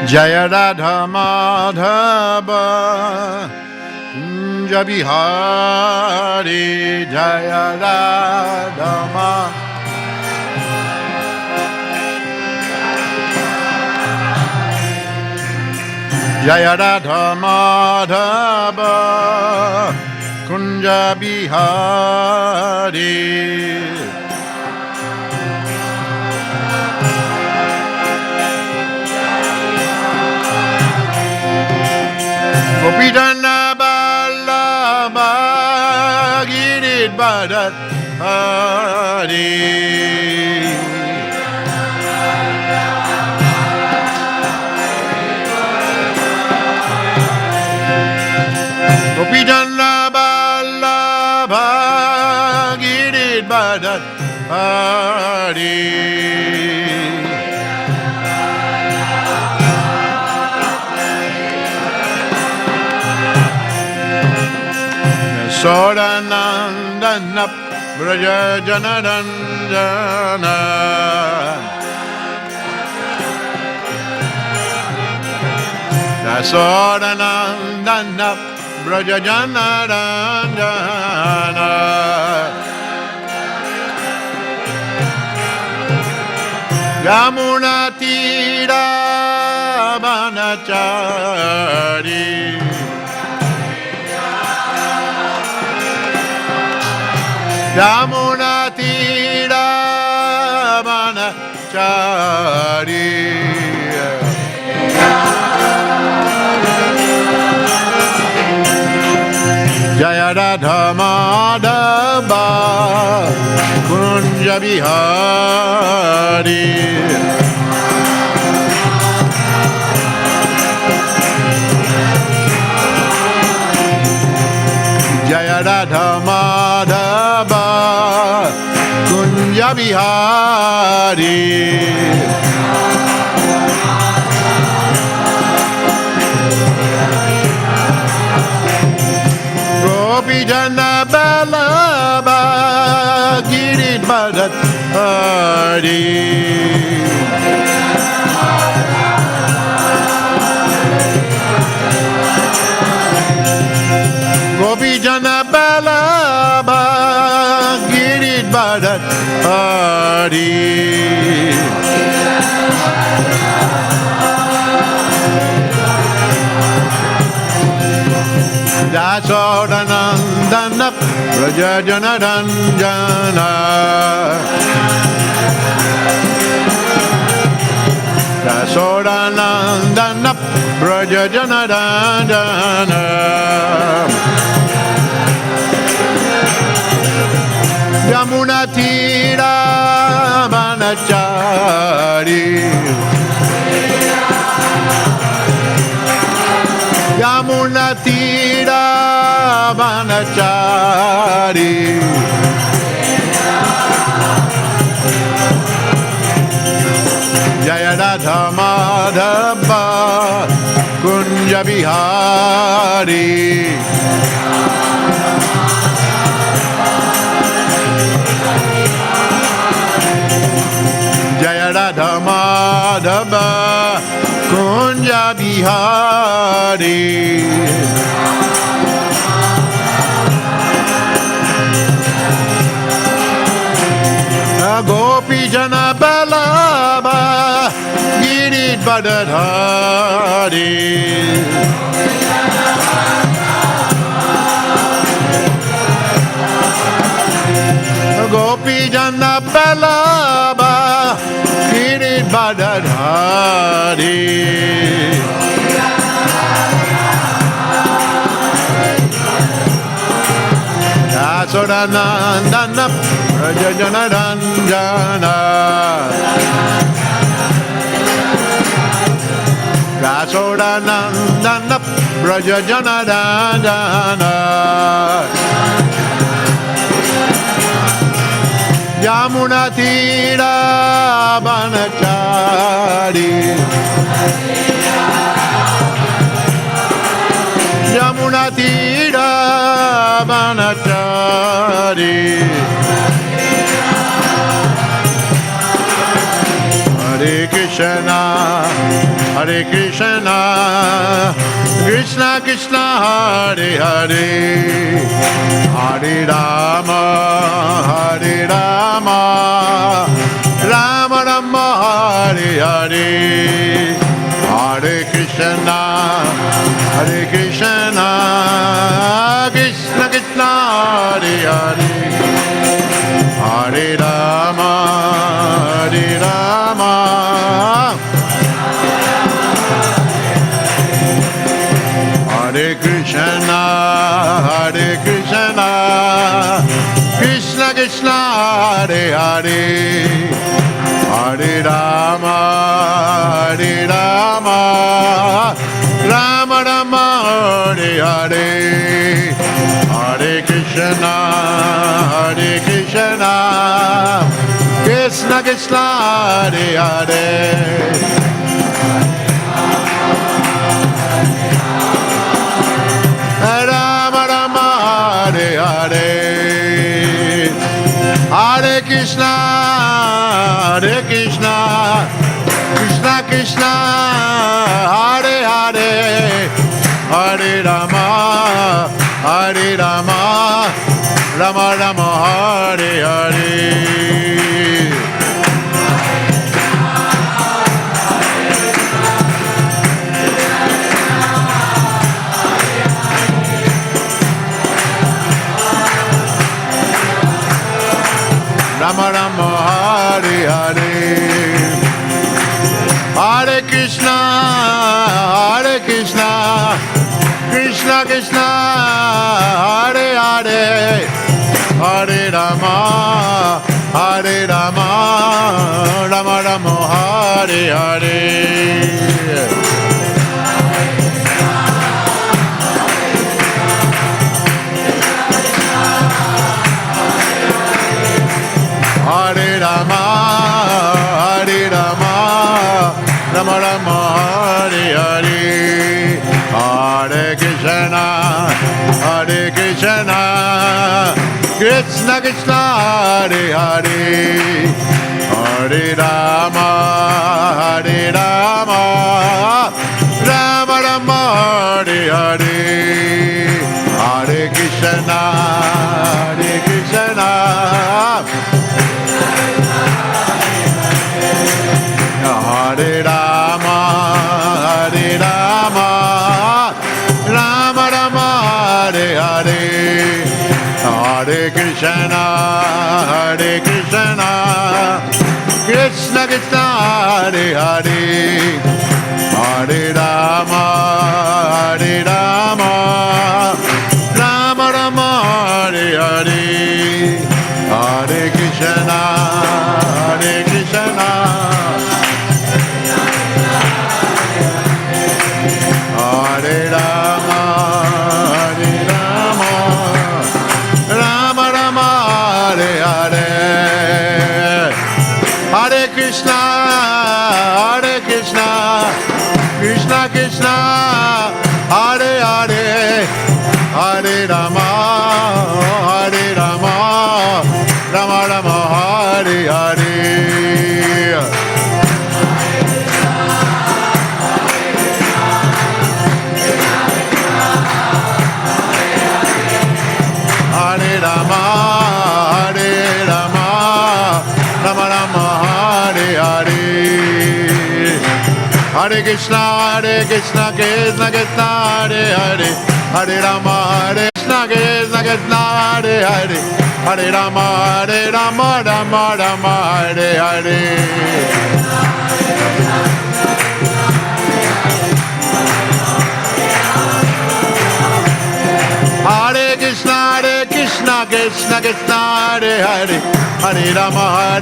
Jaya Radha Madhava Kunja Bihari Jaya Radha Madhava Jaya Radha Madhava Kunja Bihari Gopijana Ballabha Giridhara Hare Gopijana Ballabha Giridhara Hare Sodanandana Braja Janarandana Sodanandana Braja Janarandana Yamuna Tira Banachari Yamuna Tira Banachari Jaya Radha Madhava Kunja Bihari Jaya Radha Madhava Kunja Bihari Gopijana Ballabha Giridhara Hare Gopijana Ballabha Giridhara Hare Dasodanandana Braja Janarandana Dasodanandana Braja Janarandana Yamuna Tira Banachari Yamuna Tira Banachari Jaya Radha Madhava Kunja Bihari Jaya Radha Madhava Kunja Bihari Gopijana Ballabha Giridhara Hare Gopijana Ballabha Giridhara Hare Dasodanandana Braja Janarandana Dasodanandana Braja Janarandana Yamuna Tira Banachari Yamuna Tira Banachari Hare Krishna Hare Krishna, Krishna Krishna, Hare Hare, Hare Rama, Hare Rama, Rama Rama, Hare Hare, Hare Krishna, Hare Krishna, Krishna Krishna, Hare Hare, Hare Rama, Hare Rama, Hare Krishna, Hare Krishna, Krishna Krishna, Hare Hare, Hare Rama, Hare Rama, Rama Rama, Hare Hare, Hare Krishna, Hare Krishna, Krishna Krishna, Hare Hare, Rama Rama, Hare Hare, Hare Krishna, Hare Krishna, Krishna Krishna, Hare Hare, Hare Rama, Hare Rama, Rama Rama, Hare Hare. Rama Rama, Hare Hare, Hare Krishna, Hare Krishna, Krishna Krishna, Hare Hare, Hare Rama, Hare Rama, Rama Rama, Hare Hare. Hare Rama, Hare Rama, Rama Rama, Hare Hare, Hare Krishna, Hare Krishna, Krishna Krishna, Hare Hare, Hare Rama, Hare Rama, Rama Rama, Hare Hare, Hare Krishna, Hare Krishna, Hare Rama, Hare Rama, Rama Rama, Hare Hare, Hare Krishna, Hare Krishna, Krishna Krishna, Hare Hare, Hare Rama, Hare Rama, Rama Rama, Hare Hare, Hare Krishna, Hare Krishna, Hare Rama, Hare Rama, Rama Rama, Hare Hare, Hare Krishna, Hare Krishna, Krishna Krishna, Hare Hare, Hare Rama, Hare Rama, Rama Rama, Hare Hare. Hare Rama, Hare Rama, Rama Rama, Hare Hare, Hare Krishna, Krishna Krishna, Hare Hare, Hare Rama, Hare Krishna, Krishna Krishna, Hare Hare, Hare Rama, Rama Rama, Hare Hare. Hare Krishna, Krishna Krishna, Hare Hare, Hare Rama,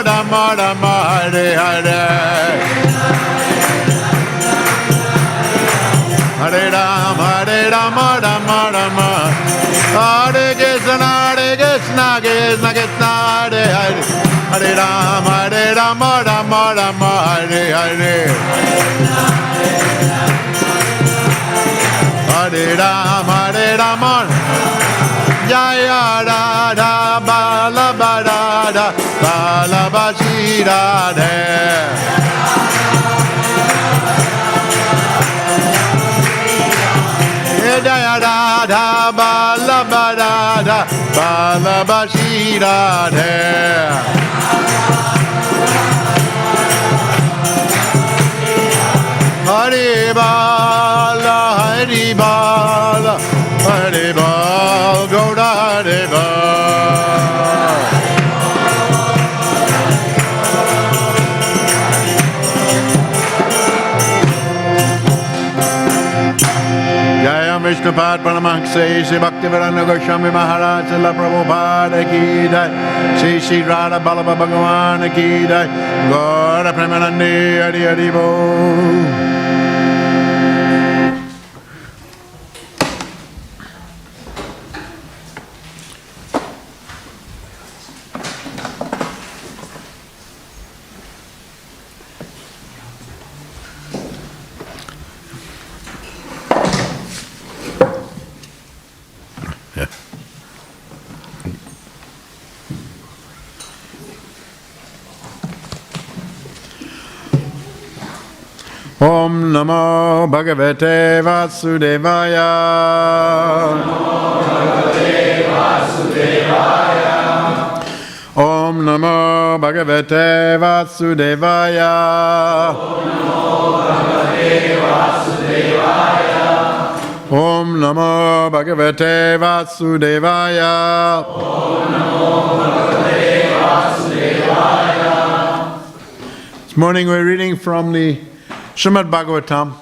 Rama Rama, Hare Hare, Hare Rama, Rama Rama, Hare Krishna, Krishna Krishna, Hare Hare, Hare Rama, Rama Rama, Hare Hare, Hare Rama, Jaya Radha Balaba Radha Balaba Shri Radhe, ভালোবাসি রাধে হরে বল হরি বল হরে বল গৌড়া হরে বল Jaya Vishnupad Paramahansa Shri Bhaktivedanta Swami Maharaj Srila Prabhupada ki jai Shri Shri Radha Ballabha Bhagavan ki jai Gaura Premanande Hari Hari Bol Om Namo Bhagavate Vasudevaya Om Namo Bhagavate Vasudevaya Om Namo Bhagavate Vasudevaya This morning we're reading from the Śrīmad Bhāgavatam,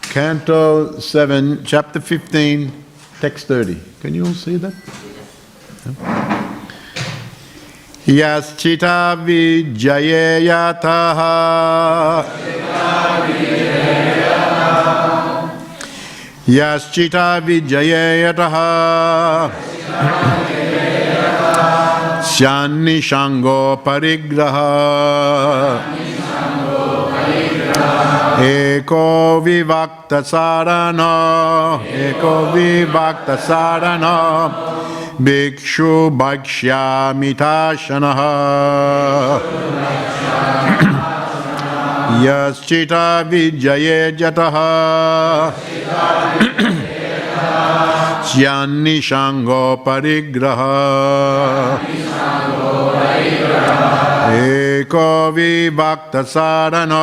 Canto 7, Chapter 15, Text 30. Can you all see that? Yaschita vijayayataha Yaschita vijayayataha Syanni Shango Parigraha Eko Vivakta Sarana Bhikshu Bhakshyamitāṣanaha Yaschita Vijaye Jataha Syanni Shango Parigraha Eko Vivakta Sarana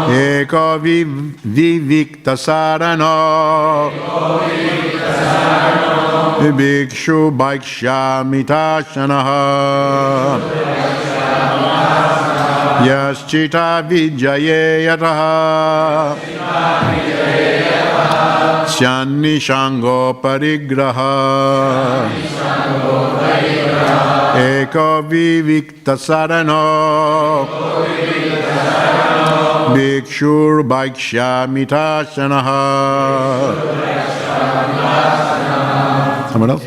Eko Vivikta Sarana Bhikshu Bhakshyamitāṣanaha Yaschita Vijaye Yataha Syanni Shango Parigraha Eko Vivikta Sarana Bhikshur Bhakshyamitāṣanaha. Someone else?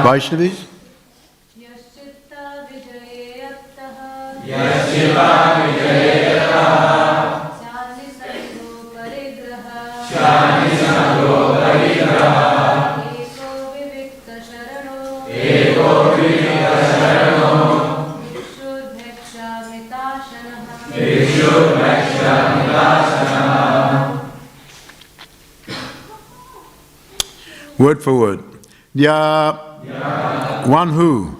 Vaishnavis? Yaschita Vijayattaha Syanni Sango Parigraha for word. Ya, one who,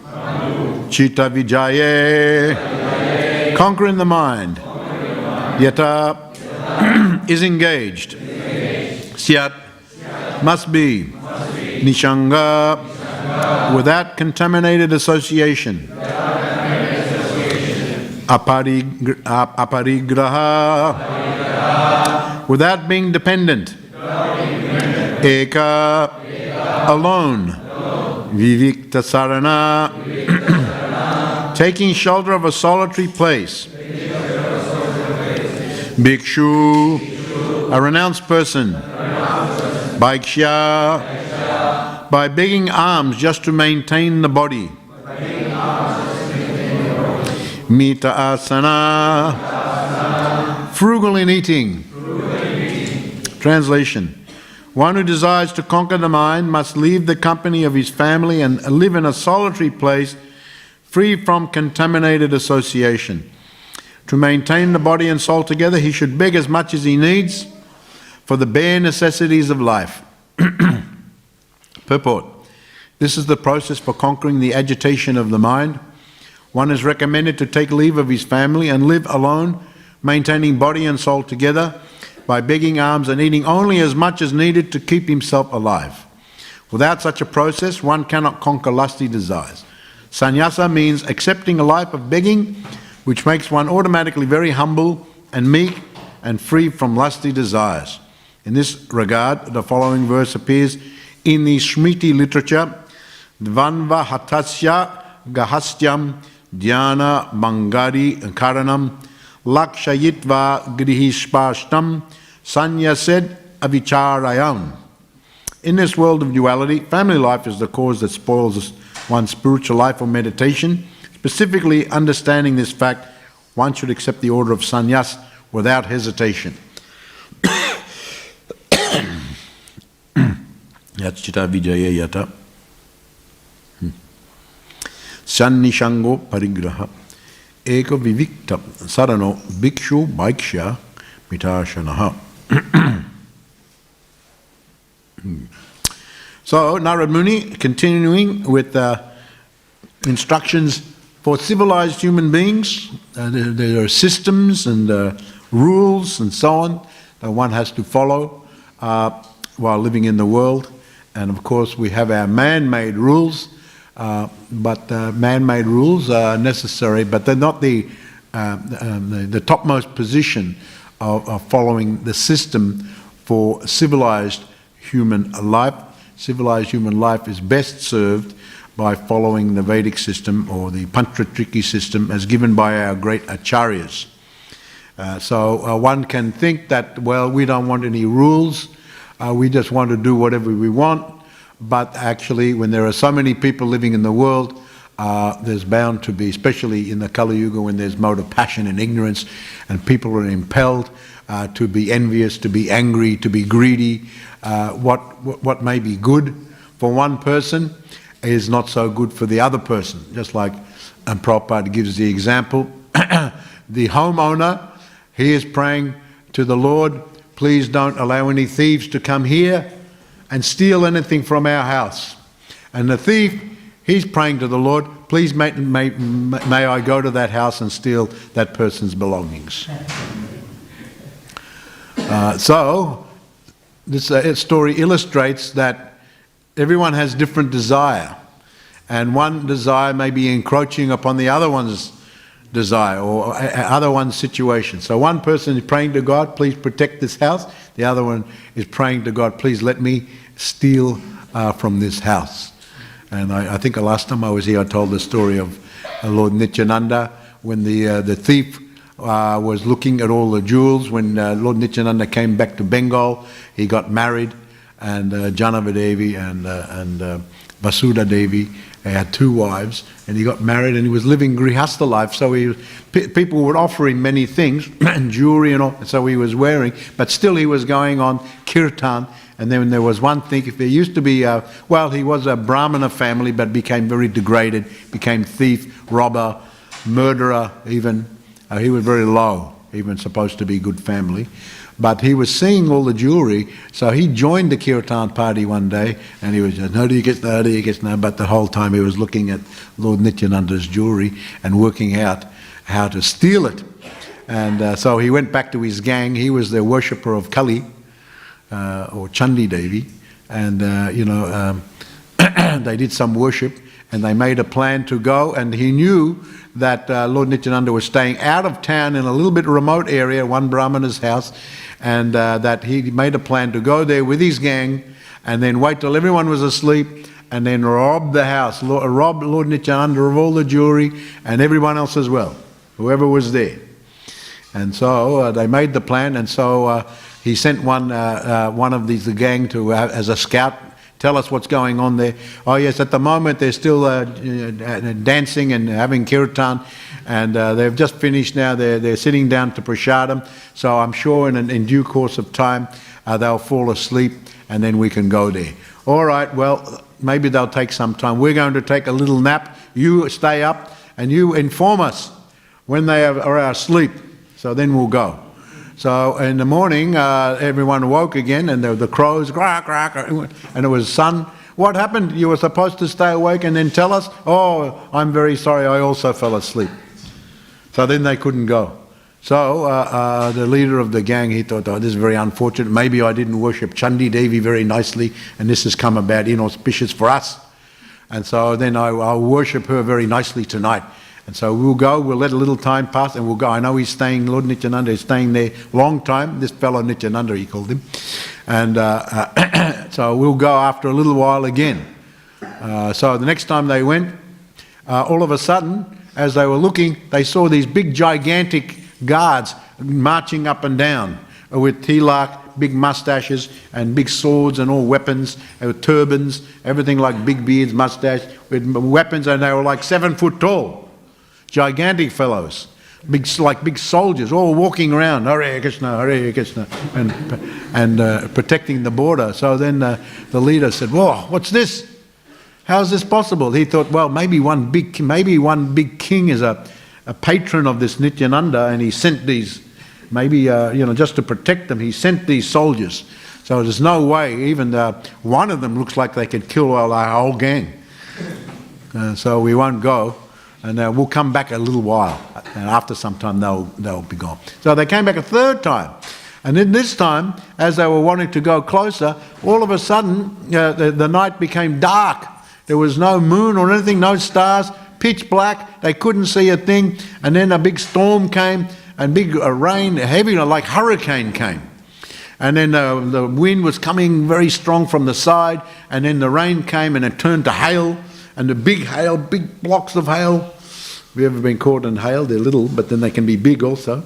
Chitta Vijaye, conquering the mind, Yata, is engaged, Syat, must be, Nishanga, without contaminated association, Aparigraha, without being dependent, Eka, alone, Vivikta Sarana, taking shelter of a solitary place, Bhikshu, a renounced person, Bhaiksha, by begging alms just to maintain the body, Mita Asana, frugal in eating. Translation. One who desires to conquer the mind must leave the company of his family and live in a solitary place free from contaminated association. To maintain the body and soul together, he should beg as much as he needs for the bare necessities of life. Purport. This is the process for conquering the agitation of the mind. One is recommended to take leave of his family and live alone, maintaining body and soul together by begging alms and eating only as much as needed to keep himself alive. Without such a process, one cannot conquer lusty desires. Sannyasa means accepting a life of begging, which makes one automatically very humble and meek and free from lusty desires. In this regard, the following verse appears in the Smriti literature, Dvanva hatasya gahastyam dhyana mangari karanam lakshayitva grihishpashtam sanyased avicharayam. In this world of duality, family life is the cause that spoils one's spiritual life or meditation. Specifically understanding this fact, one should accept the order of sannyas without hesitation. Yachita vijaya yata sannishango parigraha eka vivikta sarano bhikshu bhaiksha mitashanaha. So Narad Muni, continuing with instructions for civilized human beings, there are systems and rules and so on that one has to follow while living in the world. And of course we have our man-made rules, but man-made rules are necessary, but they're not the topmost position of following the system for civilized human life. Civilized human life is best served by following the Vedic system or the Pantratriki system as given by our great acharyas. So one can think that, well, we don't want any rules, we just want to do whatever we want, but actually when there are so many people living in the world, there's bound to be, especially in the Kali Yuga when there's mode of passion and ignorance and people are impelled to be envious, to be angry, to be greedy. What may be good for one person is not so good for the other person. Just like Prabhupada gives the example, the homeowner, he is praying to the Lord, please don't allow any thieves to come here and steal anything from our house. And the thief, he's praying to the Lord, please may I go to that house and steal that person's belongings. So this story illustrates that everyone has different desire, and one desire may be encroaching upon the other one's desire or other one's situation. So one person is praying to God, please protect this house. The other one is praying to God, please let me steal from this house. And I think the last time I was here I told the story of Lord Nityananda when the thief was looking at all the jewels. When Lord Nityananda came back to Bengal, he got married, and Janavadevi and Vasudha Devi had two wives, and he got married and he was living grihastha life, so people would offer him many things and jewelry and all, so he was wearing, but still he was going on kirtan. And then there was one thing, if there used to be, he was a Brahmana family but became very degraded, became thief, robber, murderer even. He was very low, even supposed to be good family. But he was seeing all the jewelry, so he joined the kirtan party one day, and he was just, Hare Krishna, Hare Krishna, but the whole time he was looking at Lord Nityananda's jewelry and working out how to steal it. And so he went back to his gang. He was the worshipper of Kali, or Chandi Devi, and they did some worship, and they made a plan to go, and he knew that Lord Nityananda was staying out of town in a little bit remote area, one Brahmana's house, and that he made a plan to go there with his gang and then wait till everyone was asleep and then rob the house, rob Lord Nityananda of all the jewelry and everyone else as well, whoever was there. And so they made the plan, and so he sent one of the gang to as a scout. Tell us what's going on there. Oh yes, at the moment they're still dancing and having kirtan, and they've just finished now. They're sitting down to prasadam. So I'm sure in due course of time they'll fall asleep, and then we can go there. All right. Well, maybe they'll take some time. We're going to take a little nap. You stay up and you inform us when they are asleep. So then we'll go. So in the morning, everyone awoke again, and the crows, quack, quack, and it was sun. What happened? You were supposed to stay awake and then tell us? Oh, I'm very sorry, I also fell asleep. So then they couldn't go. So the leader of the gang, he thought, oh, this is very unfortunate. Maybe I didn't worship Chandi Devi very nicely, and this has come about inauspicious for us. And so then I'll worship her very nicely tonight. And so we'll go, we'll let a little time pass, and we'll go. I know he's staying, Lord Nityananda is staying there long time, this fellow Nityananda he called him. And so we'll go after a little while again. So the next time they went, all of a sudden, as they were looking, they saw these big gigantic guards marching up and down with tilak, big mustaches and big swords and all weapons, turbans, everything like big beards, mustache, with weapons, and they were like 7 foot tall. Gigantic fellows, like big soldiers, all walking around, Hare Krishna, Hare Krishna, and protecting the border. So then the leader said, "Whoa, what's this? How is this possible?" He thought, well, maybe one big king is a patron of this Nityananda, and he sent these, maybe just to protect them, he sent these soldiers. So there's no way even one of them looks like they could kill our whole gang. So we won't go. And we'll come back a little while, and after some time they'll be gone. So they came back a third time, and then this time, as they were wanting to go closer, all of a sudden the night became dark. There was no moon or anything, no stars, pitch black. They couldn't see a thing. And then a big storm came, and big rain, heavy like hurricane came. And then the wind was coming very strong from the side, and then the rain came and it turned to hail, and the big hail, big blocks of hail. Have you ever been caught in hail? They're little, but then they can be big also,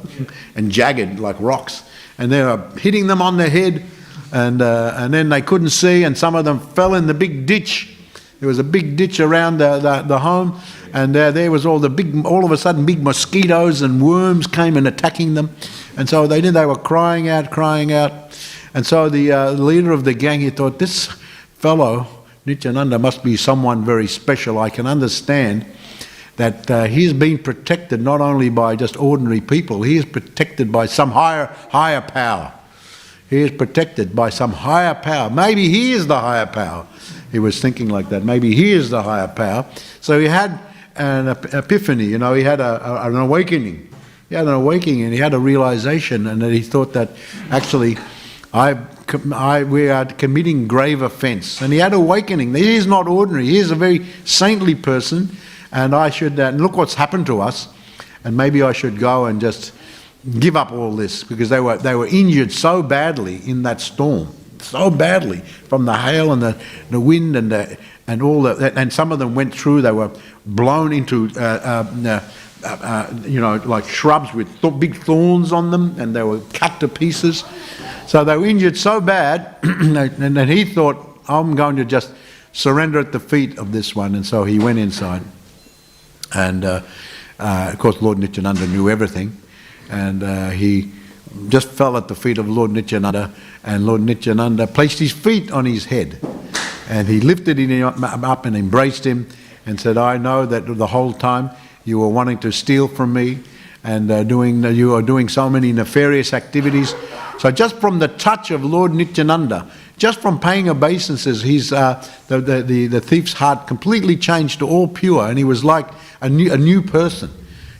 and jagged like rocks. And they were hitting them on their head, and then they couldn't see, and some of them fell in the big ditch. There was a big ditch around the home, and there was all of a sudden big mosquitoes and worms came and attacking them. And so they were crying out. And so the leader of the gang, he thought, this fellow, Nityananda, must be someone very special. I can understand that he's been protected not only by just ordinary people, he is protected by some higher power. He is protected by some higher power. Maybe he is the higher power. He was thinking like that. Maybe he is the higher power. So he had an epiphany, he had an awakening. He had an awakening, and he had a realization, and that he thought that actually we are committing grave offense. And he had an awakening. He is not ordinary. He is a very saintly person. And I should look what's happened to us, and maybe I should go and just give up all this, because they were injured so badly in that storm, so badly from the hail and the wind and all that. And some of them went through. They were blown into like shrubs with big thorns on them, and they were cut to pieces. So they were injured so bad, and then he thought, I'm going to just surrender at the feet of this one. And so he went inside. And of course Lord Nityananda knew everything, and he just fell at the feet of Lord Nityananda, and Lord Nityananda placed his feet on his head, and he lifted him up and embraced him and said, I know that the whole time you were wanting to steal from me, and you are doing so many nefarious activities. So just from the touch of Lord Nityananda, just from paying obeisances, the thief's heart completely changed to all pure, and he was like a new person.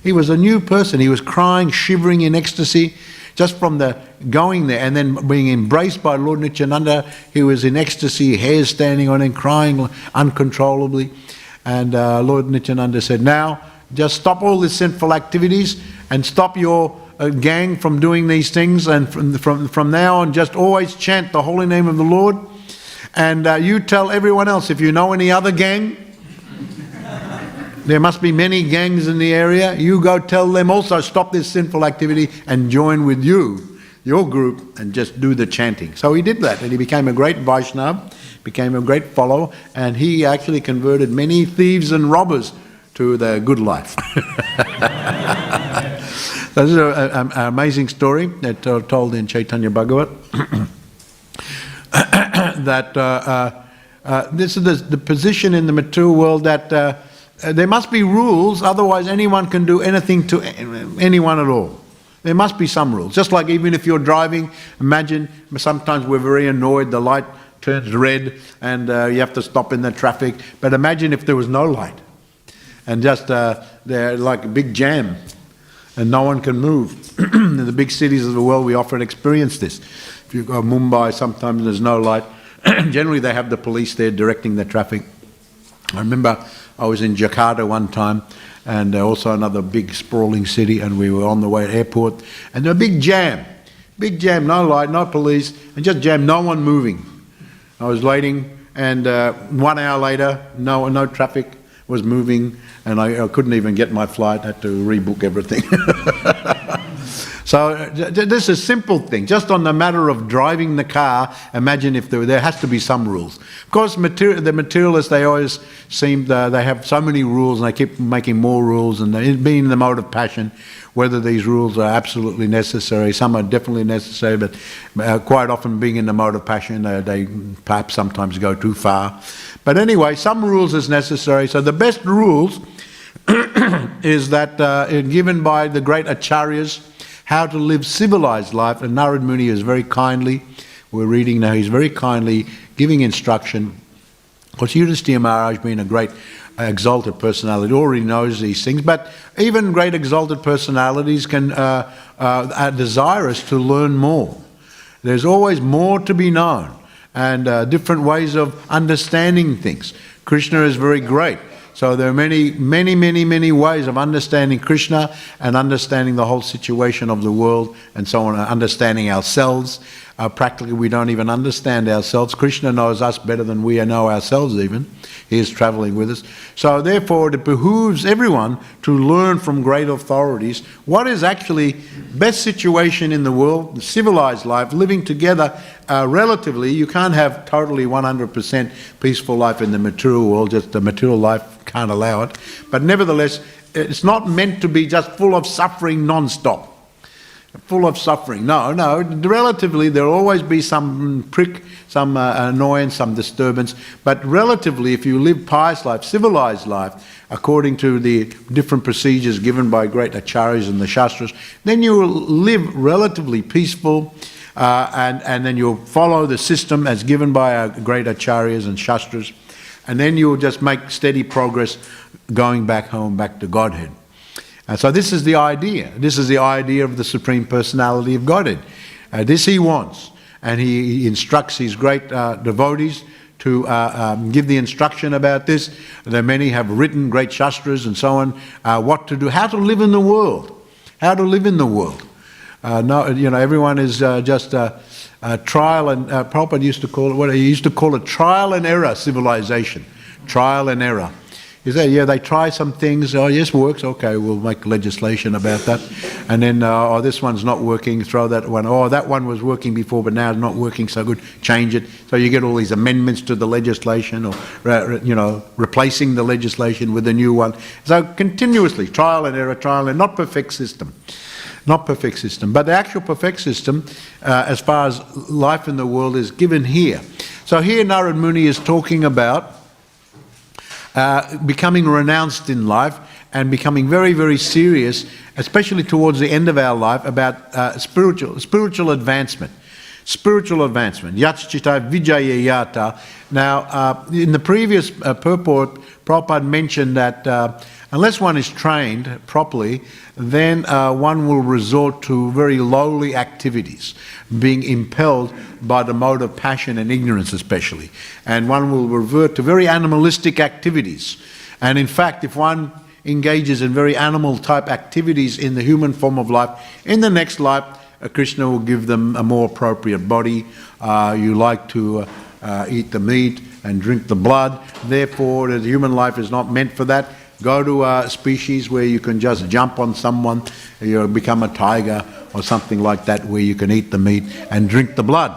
He was a new person. He was crying, shivering in ecstasy, just from the going there and then being embraced by Lord Nityananda. He was in ecstasy, hair standing on him, crying uncontrollably. And Lord Nityananda said, now just stop all these sinful activities and stop your gang from doing these things, and from now on just always chant the holy name of the Lord, and you tell everyone else, if you know any other gang, there must be many gangs in the area, you go tell them also stop this sinful activity and join with your group, and just do the chanting. So he did that, and he became a great Vaishnava, became a great follower, and he actually converted many thieves and robbers to the good life. So this is an amazing story that told in Chaitanya Bhāgavatam. That this is the position in the material world, that there must be rules, otherwise anyone can do anything to anyone at all. There must be some rules. Just like even if you're driving, imagine sometimes we're very annoyed, the light turns red and you have to stop in the traffic. But imagine if there was no light and just they're like a big jam and no one can move. In the big cities of the world we often experience this. If you go to Mumbai, sometimes there's no light. Generally they have the police there directing the traffic. I remember I was in Jakarta one time, and also another big sprawling city, and we were on the way to airport, and there was a big jam, no light, no police, and just jam, no one moving. I was waiting, and 1 hour later, no traffic was moving, and I couldn't even get my flight, had to rebook everything. So this is a simple thing. Just on the matter of driving the car, imagine if there has to be some rules. Of course, the materialists, they always seem, they have so many rules and they keep making more rules, and being in the mode of passion, whether these rules are absolutely necessary. Some are definitely necessary, but quite often being in the mode of passion, they perhaps sometimes go too far. But anyway, some rules is necessary. So the best rules is that given by the great acharyas, how to live civilized life, and Narad Muni is very kindly, we're reading now, he's very kindly giving instruction. Of course, Yudhisthira Maharaj, being a great exalted personality, already knows these things, but even great exalted personalities can are desirous to learn more. There's always more to be known, and different ways of understanding things. Krishna is very great. So there are many ways of understanding Krishna and understanding the whole situation of the world and so on, understanding ourselves. Practically we don't even understand ourselves. Krishna knows us better than we know ourselves even. He is travelling with us. So therefore it behooves everyone to learn from great authorities what is actually best situation in the world, the civilized life, living together relatively. You can't have totally 100% peaceful life in the material world, just the material life can't allow it. But nevertheless, it's not meant to be just full of suffering non-stop. Full of suffering. No, relatively there'll always be some prick, some annoyance, some disturbance, but relatively if you live pious life, civilized life, according to the different procedures given by great acharyas and the shastras, then you will live relatively peaceful, and then you'll follow the system as given by our great acharyas and shastras, and then you'll just make steady progress going back home, back to Godhead. So this is the idea. This is the idea of the Supreme Personality of Godhead. This he wants. And he instructs his great devotees to give the instruction about this. There many have written great shastras and so on, what to do, how to live in the world. How to live in the world. Everyone is just a trial, and Prabhupada used to call it, what he used to call it, trial and error civilization. Trial and error. You say, yeah, they try some things, oh yes, works, okay, we'll make legislation about that. And then, oh, this one's not working, throw that one. Oh, that one was working before, but now it's not working so good, change it. So you get all these amendments to the legislation, or, replacing the legislation with a new one. So continuously, trial and error, not perfect system. Not perfect system. But the actual perfect system, as far as life in the world, is given here. So here Narad Muni is talking about becoming renounced in life, and becoming very, very serious, especially towards the end of our life, about spiritual advancement. Spiritual advancement. Yatchita vijayayata. Now, in the previous purport, Prabhupada mentioned that unless one is trained properly, then one will resort to very lowly activities, being impelled by the mode of passion and ignorance especially. And one will revert to very animalistic activities. And in fact, if one engages in very animal type activities in the human form of life, in the next life, Krishna will give them a more appropriate body. You like to eat the meat and drink the blood. Therefore, the human life is not meant for that. Go to a species where you can just jump on someone, you become a tiger or something like that, where you can eat the meat and drink the blood.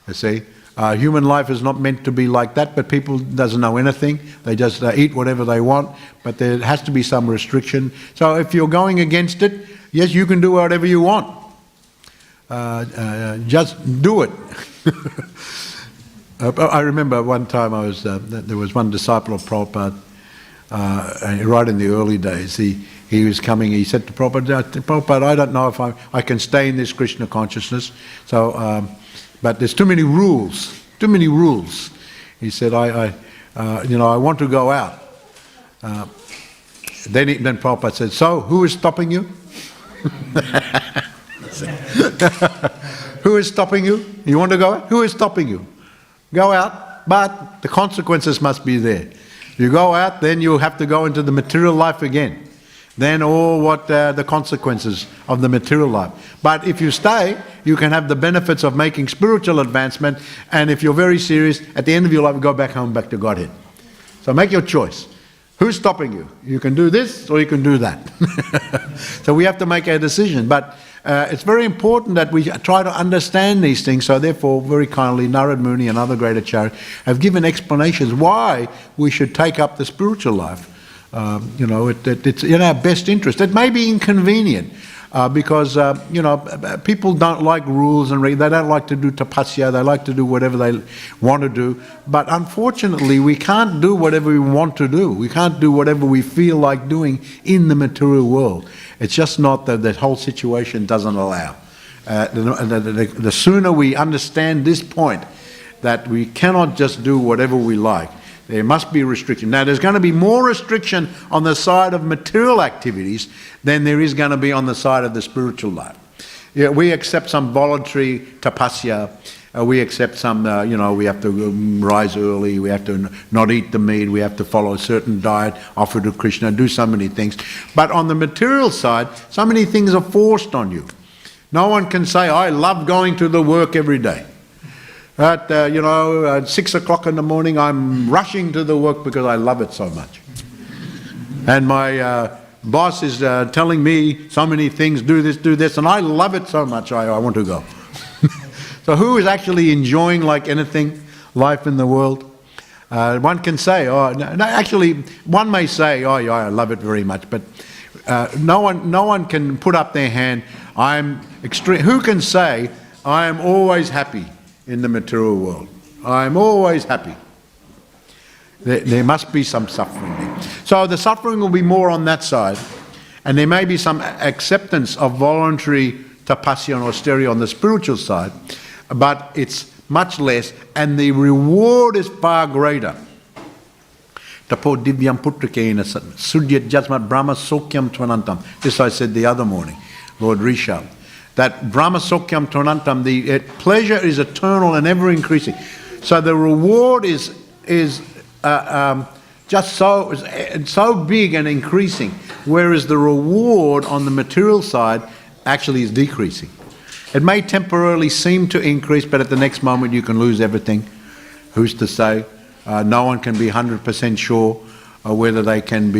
You see, human life is not meant to be like that, but people doesn't know anything. They just eat whatever they want, but there has to be some restriction. So if you're going against it, yes, you can do whatever you want. Just do it. I remember one time there was one disciple of Prabhupada, right in the early days. He was coming, he said to Prabhupada, I don't know if I can stay in this Krishna consciousness, so, but there's too many rules. He said, I want to go out. Then Prabhupada said, so who is stopping you? Who is stopping you? You want to go out? Who is stopping you? Go out, but the consequences must be there. You go out, then you have to go into the material life again. Then the consequences of the material life. But if you stay, you can have the benefits of making spiritual advancement, and if you're very serious, at the end of your life, go back home, back to Godhead. So make your choice. Who's stopping you? You can do this or you can do that. So we have to make a decision. But it's very important that we try to understand these things. So therefore, very kindly, Narad Muni and other great acharyas have given explanations why we should take up the spiritual life. It's in our best interest. It may be inconvenient because people don't like rules and they don't like to do tapasya. They like to do whatever they want to do. But unfortunately, we can't do whatever we want to do. We can't do whatever we feel like doing in the material world. It's just not that the whole situation doesn't allow. The sooner we understand this point, that we cannot just do whatever we like, there must be restriction. Now, there's going to be more restriction on the side of material activities than there is going to be on the side of the spiritual life. Yeah, we accept some voluntary tapasya. We accept some, we have to rise early. We have to not eat the meat. We have to follow a certain diet, offer to Krishna, do so many things. But on the material side, so many things are forced on you. No one can say, I love going to the work every day. At 6 o'clock in the morning, I'm rushing to the work because I love it so much. And my boss is telling me so many things, do this, and I love it so much, I want to go. So who is actually enjoying like anything, life in the world? One can say, one may say, yeah, I love it very much, but no one can put up their hand, who can say, I am always happy in the material world? I'm always happy. There must be some suffering there. So the suffering will be more on that side, and there may be some acceptance of voluntary tapasya and austerity on the spiritual side, but it's much less, and the reward is far greater. Tapo divyam putrakena sudyat jasmat brahma sokyam tvanantam. This I said the other morning, Lord Rishabh. That Brahma Sokyam Tvanantam, the pleasure is eternal and ever increasing. So the reward is just so big and increasing, whereas the reward on the material side actually is decreasing. It may temporarily seem to increase, but at the next moment you can lose everything. Who's to say? No one can be 100% sure whether they can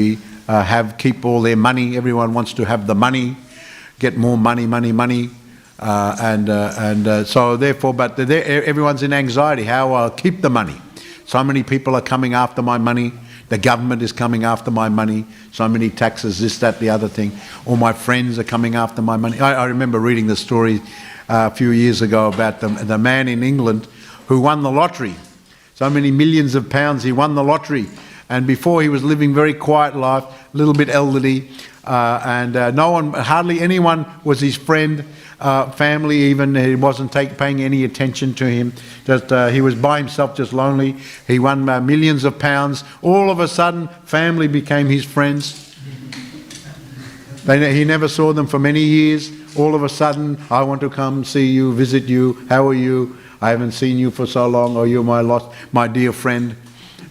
keep all their money. Everyone wants to have the money. Get more money, so therefore, but everyone's in anxiety. How I'll keep the money? So many people are coming after my money. The government is coming after my money. So many taxes, this, that, the other thing. All my friends are coming after my money. I remember reading the story a few years ago about the man in England who won the lottery. So many millions of pounds he won the lottery. And before he was living very quiet life, a little bit elderly, and hardly anyone was his friend, family even. He wasn't paying any attention to him. Just he was by himself, just lonely. He won millions of pounds. All of a sudden, family became his friends. He never saw them for many years. All of a sudden, I want to come see you, visit you. How are you? I haven't seen you for so long. Oh, you're my dear friend.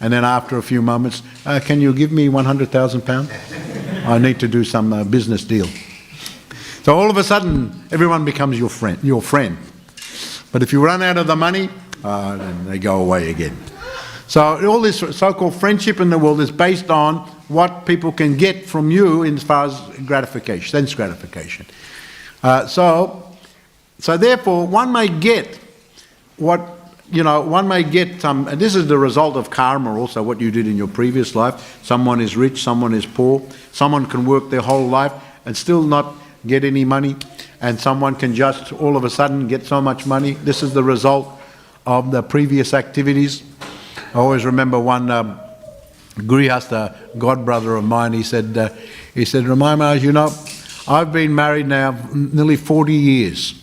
And then after a few moments, can you give me £100,000? I need to do some business deal. So all of a sudden, everyone becomes your friend. But if you run out of the money, then they go away again. So all this so-called friendship in the world is based on what people can get from you as far as gratification, sense gratification. So therefore, one may get one may get some, and this is the result of karma also, what you did in your previous life. Someone is rich, someone is poor. Someone can work their whole life and still not get any money, and someone can just all of a sudden get so much money. This is the result of the previous activities. I always remember one Grihastha, godbrother of mine, he said, Ramai Maharaj, I've been married now nearly 40 years.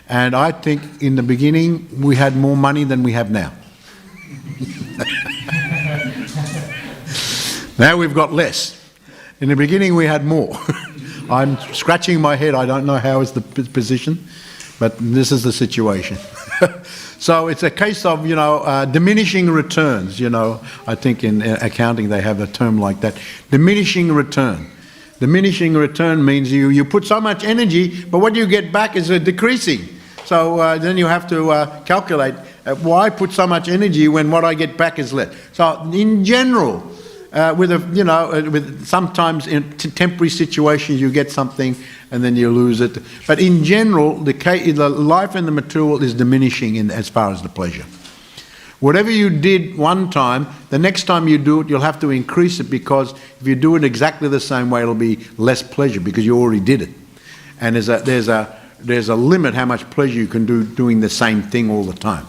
And I think in the beginning we had more money than we have now. Now we've got less. In the beginning we had more. I'm scratching my head. I don't know how is the position, but this is the situation. So it's a case of, diminishing returns. I think in accounting they have a term like that. Diminishing return. Diminishing return means you put so much energy, but what you get back is decreasing. So then you have to calculate, why put so much energy when what I get back is less? So in general, with sometimes in temporary situations you get something and then you lose it. But in general, the life in the material is diminishing as far as the pleasure. Whatever you did one time, the next time you do it, you'll have to increase it, because if you do it exactly the same way, it'll be less pleasure because you already did it. And there's a limit how much pleasure you can do doing the same thing all the time.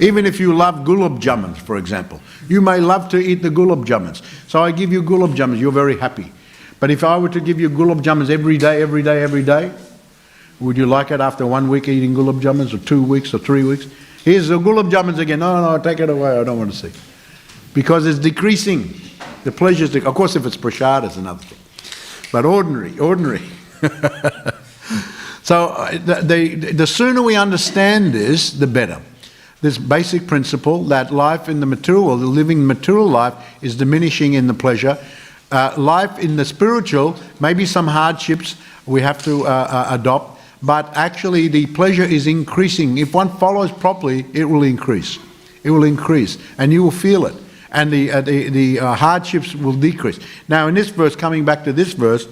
Even if you love gulab jamans, for example, you may love to eat the gulab jamans. So I give you gulab jamans, you're very happy. But if I were to give you gulab jamans every day, would you like it after 1 week eating gulab jamans, or 2 weeks, or 3 weeks? Here's the gulab jamans again. No, take it away. I don't want to see. Because it's decreasing. The pleasure's of course, if it's prasad, it's another thing. But ordinary. So the sooner we understand this, the better. This basic principle that life in the material world, the living material life, is diminishing in the pleasure. Life in the spiritual, maybe some hardships we have to adopt, but actually the pleasure is increasing. If one follows properly, it will increase. It will increase, and you will feel it. And the hardships will decrease. Now in this verse, coming back to this verse,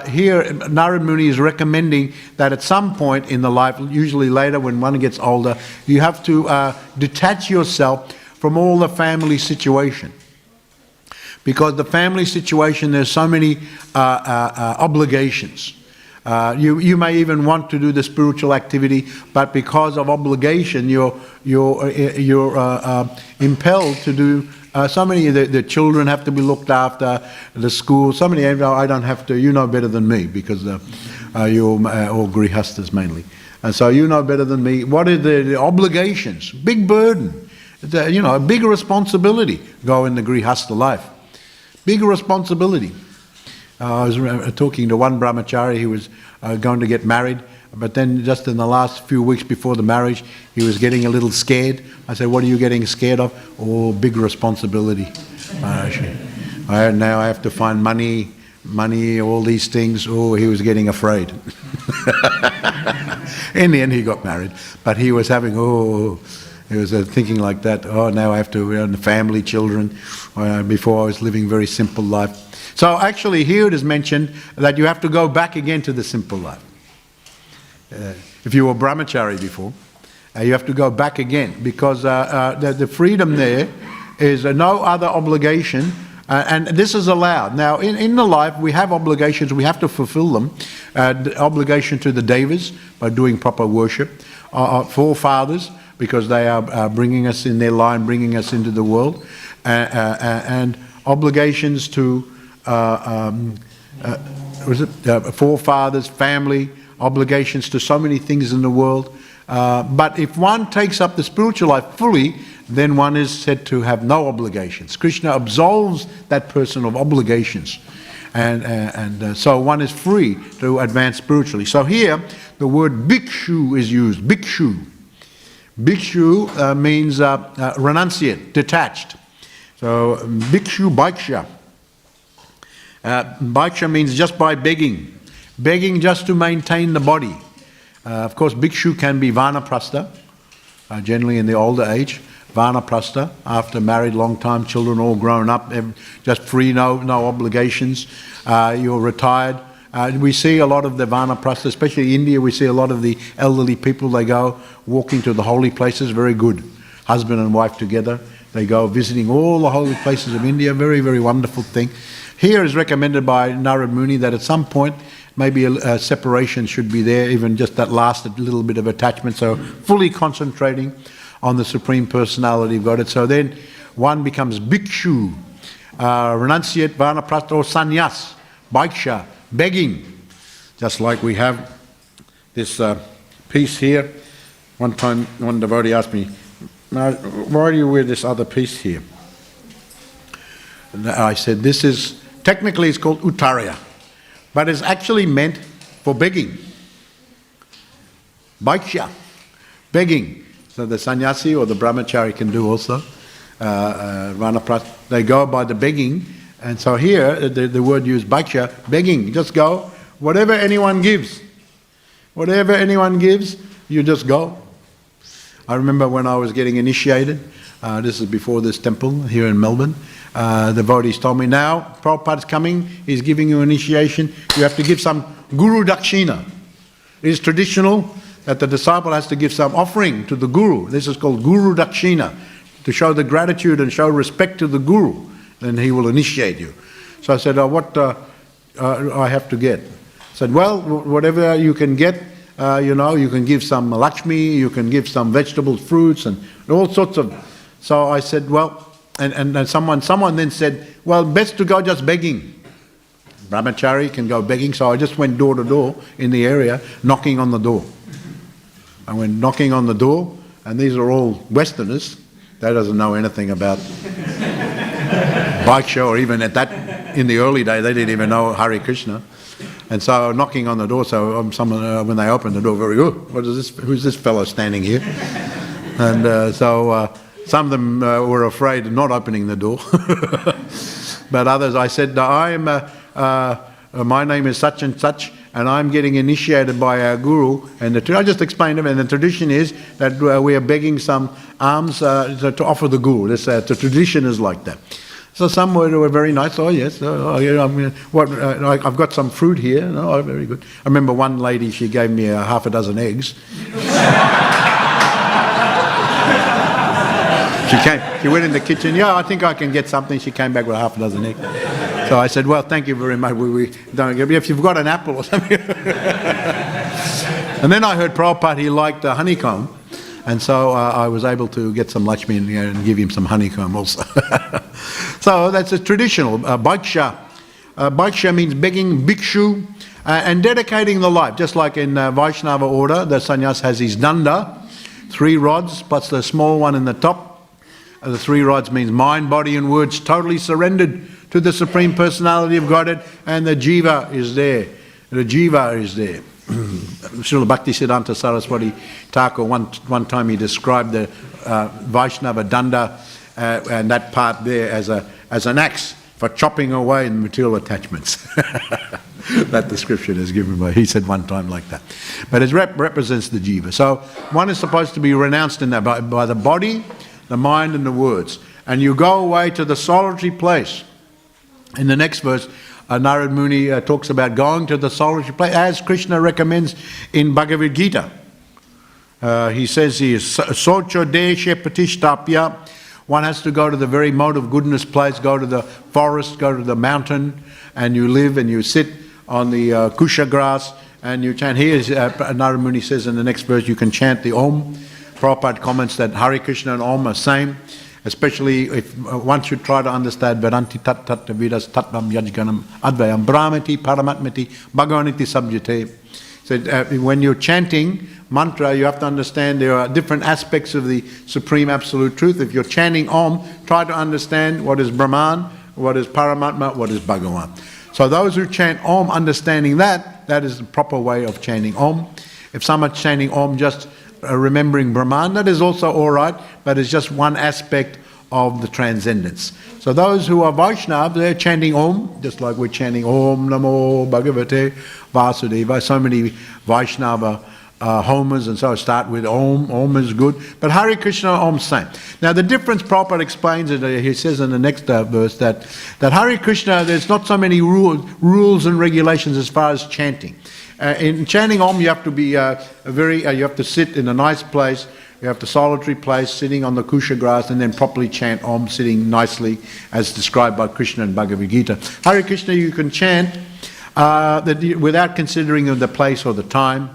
here Narad Muni is recommending that at some point in the life, usually later when one gets older, you have to detach yourself from all the family situation. Because the family situation, there's so many obligations. You may even want to do the spiritual activity, but because of obligation, you're impelled to do so many. The children have to be looked after, the school. So many. I don't have to. You know better than me, because you're all grihastas mainly, and so you know better than me. What are the obligations? Big burden. A big responsibility go in the grihasta life. Big responsibility. I was talking to one brahmachari. He was going to get married, but then just in the last few weeks before the marriage, he was getting a little scared. I said, "What are you getting scared of?" "Oh, big responsibility. Now I have to find money, all these things." Oh, he was getting afraid. In the end, he got married, but he was having, he was thinking like that. Oh, now I have to earn family, children. Before I was living very simple life. So actually here it is mentioned that you have to go back again to the simple life. If you were brahmachari before, you have to go back again, because the freedom there is no other obligation, and this is allowed. Now in the life we have obligations, we have to fulfill them. The obligation to the devas by doing proper worship, forefathers, because they are bringing us in their line, bringing us into the world, and obligations to forefathers, family, obligations to so many things in the world. But if one takes up the spiritual life fully, then one is said to have no obligations. Krishna absolves that person of obligations. And so one is free to advance spiritually. So here, the word bhikshu is used, bhikshu. Bhikshu means renunciate, detached. So bhikshu, bhiksha. Bhiksha means just by begging. Begging just to maintain the body. Of course, bhikshu can be vanaprastha, generally in the older age. Vanaprastha, after married, long time, children all grown up, just free, no obligations. You're retired. We see a lot of the vanaprastha, especially India. We see a lot of the elderly people. They go walking to the holy places. Very good, husband and wife together. They go visiting all the holy places of India. Very, very wonderful thing. Here is recommended by Narad Muni that at some point maybe a separation should be there, even just that last little bit of attachment. So fully concentrating on the Supreme Personality of Godhead. So then one becomes bhikshu, renunciate, vanaprastha, or sannyas, bhiksha, begging. Just like we have this piece here. One time one devotee asked me, why do you wear this other piece here? And I said, this is, technically it's called uttarya, but it's actually meant for begging. Bhiksha, begging. So the sannyasi or the brahmachari can do also. Vanaprastha, they go by the begging. And so here, the word used, bhiksha, begging. Just go, whatever anyone gives. Whatever anyone gives, you just go. I remember when I was getting initiated, this is before this temple here in Melbourne, the devotees told me, now Prabhupada's coming, he's giving you initiation, you have to give some guru dakshina. It is traditional that the disciple has to give some offering to the guru. This is called guru dakshina, to show the gratitude and show respect to the guru. Then he will initiate you. So I said, what I have to get? I said, well, whatever you can get, you can give some Lakshmi, you can give some vegetables, fruits, and all sorts of. So I said, well, and someone then said, well, best to go just begging. Brahmachari can go begging. So I just went door to door in the area, knocking on the door. I went knocking on the door, and these are all Westerners. They doesn't know anything about bhiksha, or even at that, in the early day, they didn't even know Hare Krishna. And so knocking on the door, so someone, when they opened the door, what is this? Who's this fellow standing here? And so some of them were afraid of not opening the door. But others, I said, my name is such and such, and I'm getting initiated by our guru. And I just explained them, and the tradition is that we are begging some alms to offer the guru. The tradition is like that. So some were very nice. Oh yes, I've got some fruit here. Oh, very good. I remember one lady, she gave me half a dozen eggs. She went in the kitchen. Yeah, I think I can get something. She came back with half a dozen eggs. So I said, well, thank you very much. We don't give, if you've got an apple or something. And then I heard Prabhupada, he liked honeycomb. And so I was able to get some Lakshmi and give him some honeycomb also. So that's a traditional bhiksha. Bhiksha means begging, bhikshu, and dedicating the life. Just like in Vaishnava order, the sannyas has his danda, 3 rods, plus the small one in the top. The 3 rods means mind, body and words totally surrendered to the Supreme Personality of Godhead, and the jiva is there. The jiva is there. Srila Bhaktivedanta Saraswati Thakur, one time he described the Vaishnava danda and that part there as an axe for chopping away the material attachments. That description is given by, he said one time like that. But it represents the jiva. So one is supposed to be renounced in that by the body, the mind and the words. And you go away to the solitary place. In the next verse, Narad Muni talks about going to the solitary place, as Krishna recommends in Bhagavad Gita. He says here, Socho deshe patishtapya. One has to go to the very mode of goodness place, go to the forest, go to the mountain, and you live and you sit on the kusha grass and you chant. Here, Narad Muni says in the next verse, you can chant the Om. Prabhupada comments that Hare Krishna and Om are same. especially if one should try to understand Vedanti tat tat vidas tatvam yajganam advayam brahmati paramatmati bhagavaniti sabjate. So when you're chanting mantra, you have to understand there are different aspects of the Supreme Absolute Truth. If you're chanting Om, try to understand what is Brahman, what is Paramatma, what is Bhagavan. So those who chant Om, understanding that is the proper way of chanting Om. If someone's chanting Om just remembering Brahman, that is also all right, but it's just one aspect of the transcendence. So those who are Vaishnava, they're chanting Om, just like we're chanting Om Namo Bhagavate Vasudeva. So many Vaishnava homers and so start with Om. Om is good. But Hare Krishna, Om same. Now the difference, Prabhupada explains it, he says in the next verse that Hare Krishna, there's not so many rules and regulations as far as chanting. In chanting Om, you have to be you have to sit in a nice place. You have the solitary place, sitting on the kusha grass, and then properly chant Om, sitting nicely, as described by Krishna in Bhagavad Gita. Hare Krishna, you can chant without considering the place or the time.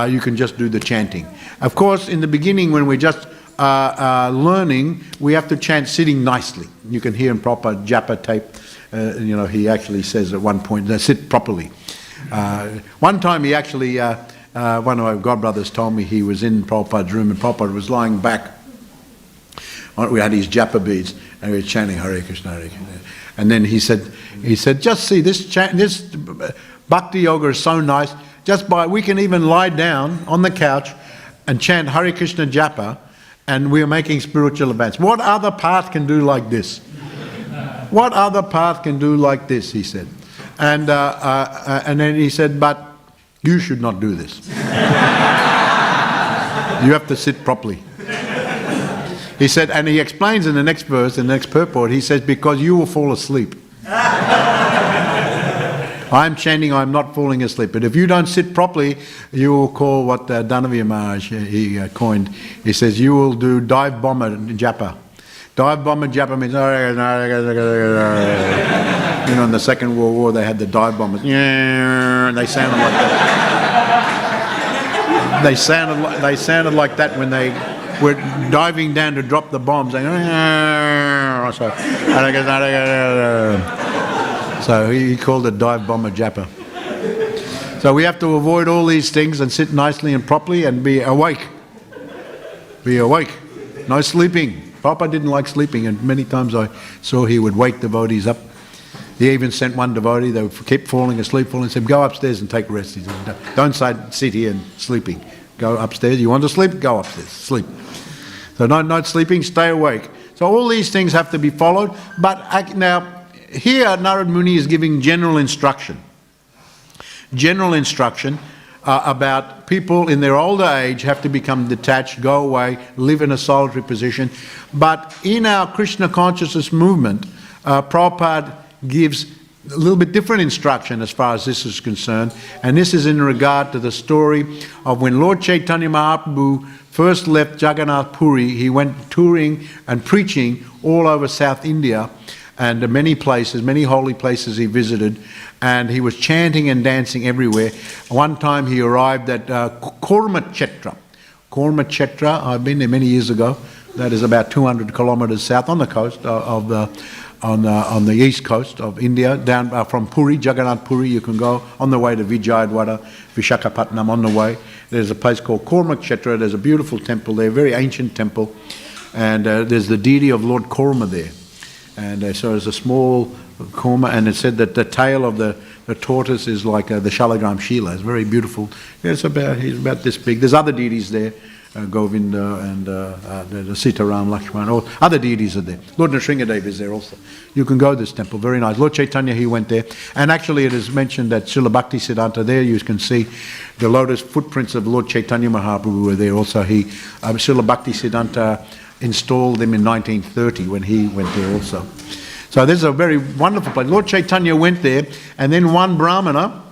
You can just do the chanting. Of course, in the beginning, when we're just learning, we have to chant sitting nicely. You can hear in proper japa tape. He actually says at one point, sit properly. One time he actually, one of my godbrothers told me he was in Prabhupada's room and Prabhupada was lying back. We had his japa beads and we were chanting Hare Krishna, Hare Krishna. And then he said, just see, this bhakti yoga is so nice. We can even lie down on the couch and chant Hare Krishna japa and we are making spiritual advance. What other path can do like this? What other path can do like this, he said. And then he said, but you should not do this. You have to sit properly. He said, and he explains in the next verse, in the next purport, he says, because you will fall asleep. I'm chanting, I'm not falling asleep. But if you don't sit properly, you will call what Dhanavya Maharaj he coined. He says, you will do dive bomber japa. Dive bomber japa means, in the Second World War they had the dive bombers. And they sounded like that. They sounded like that when they were diving down to drop the bombs. So he called it dive bomber japa. So we have to avoid all these things and sit nicely and properly and be awake. Be awake. No sleeping. Prabhupada didn't like sleeping, and many times I saw he would wake devotees up. He even sent one devotee, they would keep falling asleep, said, go upstairs and take rest. He said, don't sit here and sleeping. Go upstairs. You want to sleep? Go upstairs. Sleep. So not sleeping, stay awake. So all these things have to be followed. But now, here Narad Muni is giving general instruction. General instruction about people in their older age have to become detached, go away, live in a solitary position. But in our Krishna consciousness movement, Prabhupada gives a little bit different instruction as far as this is concerned. And this is in regard to the story of when Lord Chaitanya Mahaprabhu first left Jagannath Puri. He went touring and preaching all over South India and many places, many holy places he visited. And he was chanting and dancing everywhere. One time he arrived at Kurmakshetra. Kurmakshetra, I've been there many years ago. That is about 200 kilometers south on the coast on the east coast of India, down from Puri, Jagannath Puri. You can go on the way to Vijayawada, Vishakhapatnam on the way. There's a place called Kurmakshetra. There's a beautiful temple there, very ancient temple. And there's the deity of Lord Kurma there. And so there's a small Kurma, and it said that the tail of the tortoise is like the Shalagram Shila. It's very beautiful. He's about this big. There's other deities there. Govinda and the Sitaram, Lakshman, all other deities are there. Lord Nrsingadev is there also. You can go to this temple, very nice. Lord Chaitanya, he went there. And actually it is mentioned that Srila Bhaktisiddhanta, there you can see the lotus footprints of Lord Chaitanya Mahaprabhu were there also. Srila Bhaktisiddhanta installed them in 1930 when he went there also. So this is a very wonderful place. Lord Chaitanya went there, and then one Brahmana,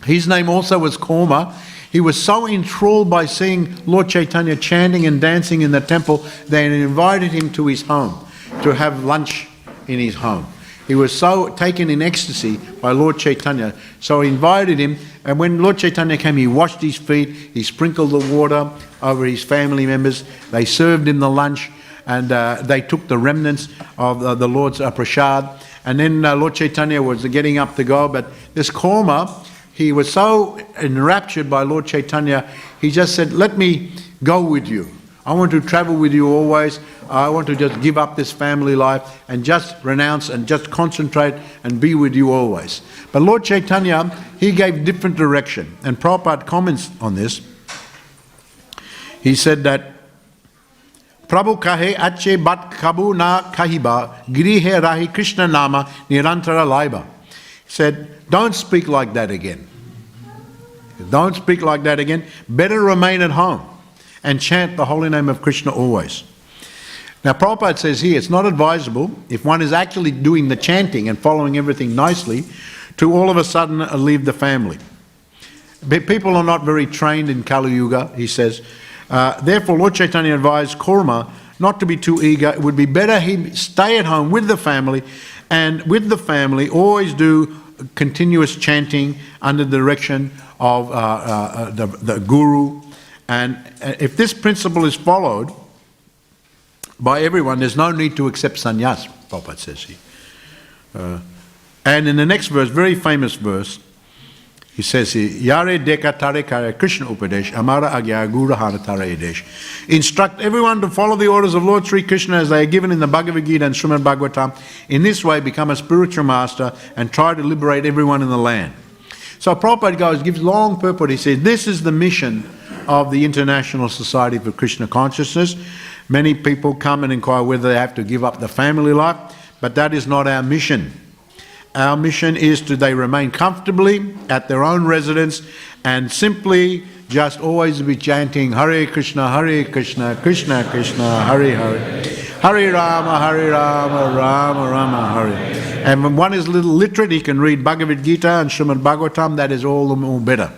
his name also was Korma. He was so enthralled by seeing Lord Chaitanya chanting and dancing in the temple, they invited him to his home to have lunch in his home. He was so taken in ecstasy by Lord Chaitanya, so he invited him, and when Lord Chaitanya came, he washed his feet, he sprinkled the water over his family members, they served him the lunch, and they took the remnants of the Lord's prasad. And then Lord Chaitanya was getting up to go, but this Kurma, he was so enraptured by Lord Chaitanya, he just said, let me go with you. I want to travel with you always. I want to just give up this family life and just renounce and just concentrate and be with you always. But Lord Chaitanya, he gave different direction. And Prabhupada comments on this. He said that, Prabhu kahe ache bat kabu na kahiba, grihe rahi Krishna nama nirantara laiba. He said, don't speak like that again. Don't speak like that again. Better remain at home and chant the holy name of Krishna always. Now Prabhupada says here, it's not advisable, if one is actually doing the chanting and following everything nicely, to all of a sudden leave the family. People are not very trained in Kali Yuga, he says. Therefore, Lord Chaitanya advised Kurma not to be too eager. It would be better he stay at home with the family, and with the family always do continuous chanting under the direction of the Guru. And if this principle is followed by everyone, there's no need to accept sannyas, Prabhupada says here. And in the next verse, very famous verse, he says here, Yare deka tare kare Krishna upadesh, amara agya guru hara tare edesh. Instruct everyone to follow the orders of Lord Sri Krishna as they are given in the Bhagavad Gita and Śrīmad Bhāgavatam. In this way, become a spiritual master and try to liberate everyone in the land. So Prabhupada gives long purport. He says, this is the mission of the International Society for Krishna Consciousness. Many people come and inquire whether they have to give up the family life, but that is not our mission. Our mission is to they remain comfortably at their own residence and simply just always be chanting Hare Krishna, Krishna Krishna, Hare Hare, Hare Rama, Rama Rama, Hare. And when one is a little literate, he can read Bhagavad Gita and Śrīmad Bhāgavatam. That is all the more better.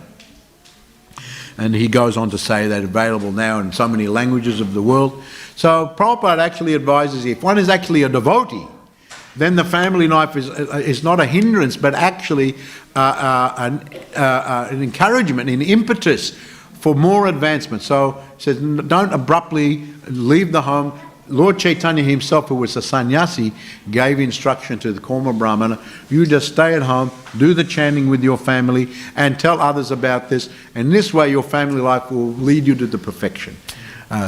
And he goes on to say that available now in so many languages of the world. So Prabhupada actually advises, if one is actually a devotee, then the family life is not a hindrance, but actually an encouragement, an impetus for more advancement. So he says, don't abruptly leave the home. Lord Chaitanya himself, who was a sannyasi, gave instruction to the Kurma Brahmana, you just stay at home, do the chanting with your family, and tell others about this. And this way your family life will lead you to the perfection.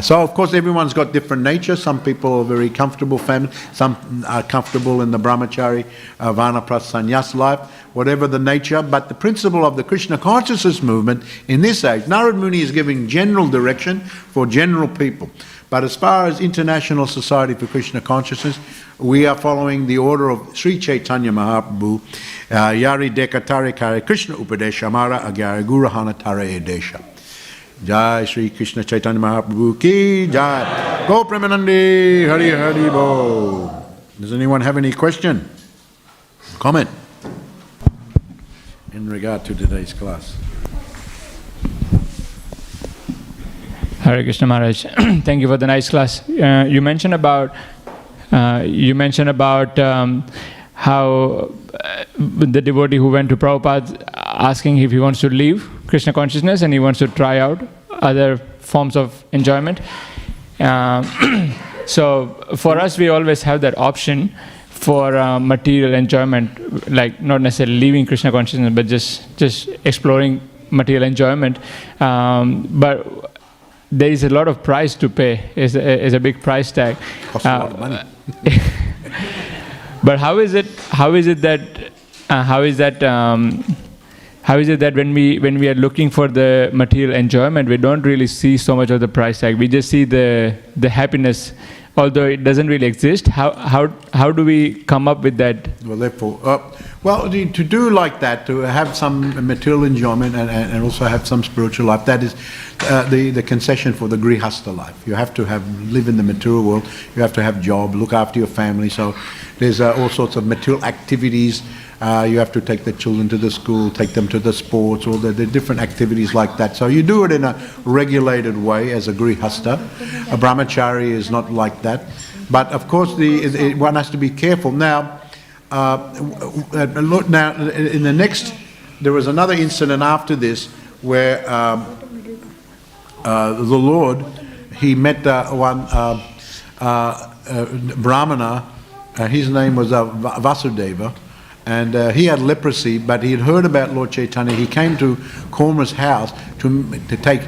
So of course everyone's got different nature. Some people are very comfortable family, some are comfortable in the brahmachari, vanaprastha sannyas life, whatever the nature. But the principle of the Krishna consciousness movement in this age, Narad Muni is giving general direction for general people. But as far as International Society for Krishna Consciousness, we are following the order of Sri Chaitanya Mahaprabhu, Yari Deka Tare Kare Krishna Upadesha Amara Agyara Gurahana Tare Edesha. Jai Sri Krishna Chaitanya Mahaprabhu ki Jai. Go Premanandi, Hari Hari Bo. Does anyone have any question? Comment? In regard to today's class. Hare Krishna Maharaj, thank you for the nice class. You mentioned about how the devotee who went to Prabhupada asking if he wants to leave Krishna consciousness and he wants to try out other forms of enjoyment. So for us, we always have that option for material enjoyment, like not necessarily leaving Krishna consciousness, but just exploring material enjoyment. But there is a lot of price to pay. Is a big price tag. Costs a lot of money. But how is it that when we are looking for the material enjoyment, we don't really see so much of the price tag. We just see the happiness, although it doesn't really exist. How do we come up with that? Well, therefore, to do like that, to have some material enjoyment and also have some spiritual life, that is the concession for the grihastha life. You have to live in the material world. You have to have job, look after your family. So there's all sorts of material activities. You have to take the children to the school, take them to the sports, all the different activities like that. So you do it in a regulated way as a grihastha. A brahmachari is not like that. But of course, one has to be careful. Now, in the next, there was another incident after this where the Lord, he met one Brahmana, his name was Vasudeva, and he had leprosy, but he had heard about Lord Chaitanya. He came to Kurma's house to take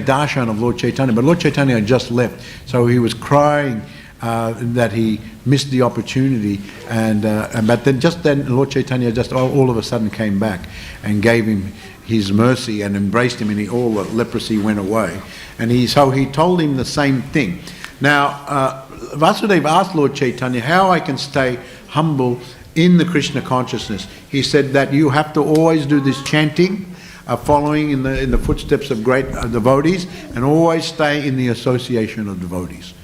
darshan of Lord Chaitanya, but Lord Chaitanya had just left, so he was crying that he missed the opportunity, but then Lord Chaitanya just all of a sudden came back and gave him his mercy and embraced him, and all the leprosy went away. And so he told him the same thing. Now, Vasudeva asked Lord Chaitanya how I can stay humble in the Krishna consciousness. He said that you have to always do this chanting, following in the footsteps of great devotees, and always stay in the association of devotees.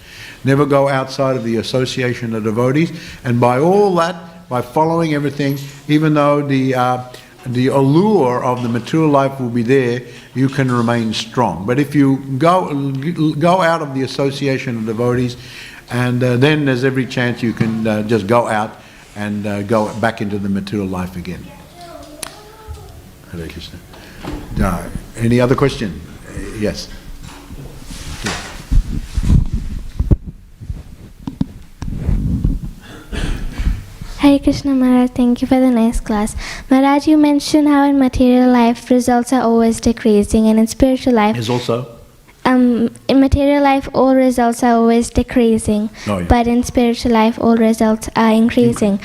Never go outside of the association of devotees. And by all that, by following everything, even though the allure of the material life will be there, you can remain strong. But if you go out of the association of devotees, and then there's every chance you can just go out and go back into the material life again. Hare Krishna. Any other question? Yes. Hare Krishna Maharaj, thank you for the nice class. Maharaj, you mentioned how in material life results are always decreasing, and in spiritual life Is also? in material life all results are always decreasing, Oh, yeah. but in spiritual life all results are increasing.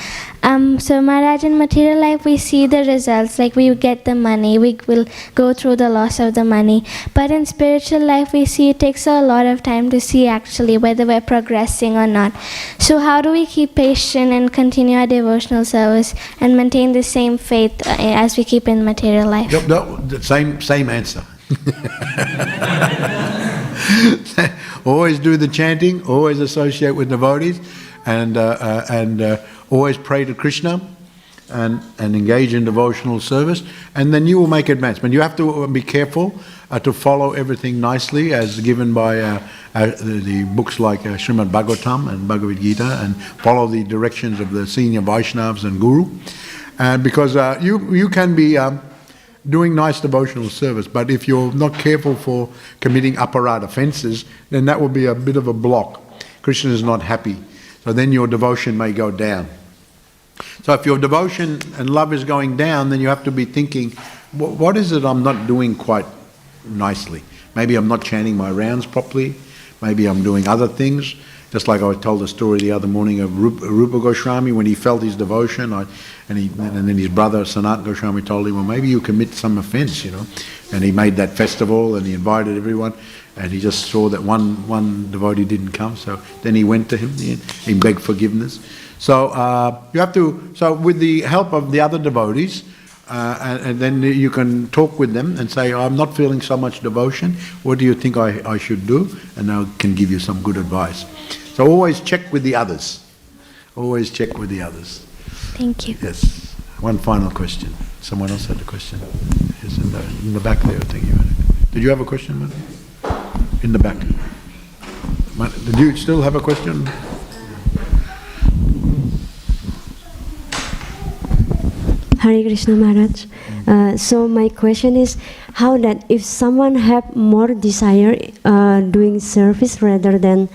So Maharaj, in material life we see the results, like we get the money, we will go through the loss of the money, but in spiritual life we see it takes a lot of time to see actually whether we're progressing or not. So how do we keep patient and continue our devotional service and maintain the same faith as we keep in material life? No, the same answer. Always do the chanting, always associate with devotees, and always pray to Krishna and engage in devotional service, and then you will make advancement. You have to be careful to follow everything nicely as given by the books like Śrīmad Bhāgavatam and Bhagavad Gita, and follow the directions of the senior Vaishnavas and Guru, because you can be doing nice devotional service, but if you're not careful for committing aparad offences, then that will be a bit of a block. Krishna is not happy, so then your devotion may go down. So if your devotion and love is going down, then you have to be thinking, what is it I'm not doing quite nicely? Maybe I'm not chanting my rounds properly, maybe I'm doing other things. Just like I told the story the other morning of Rupa Goswami, when he felt his devotion, and then his brother Sanat Goswami told him, well, maybe you commit some offence, And he made that festival and he invited everyone, and he just saw that one devotee didn't come, so then he went to him, he begged forgiveness. So you have to, so with the help of the other devotees, and then you can talk with them and say, I'm not feeling so much devotion, what do you think I should do? And I can give you some good advice. So always check with the others. Always check with the others. Thank you. Yes. One final question. Someone else had a question. Yes, in the back there. Thank you. Did you have a question, man? In the back. Did you still have a question? Hare Krishna Maharaj. So my question is, how that if someone have more desire doing service rather than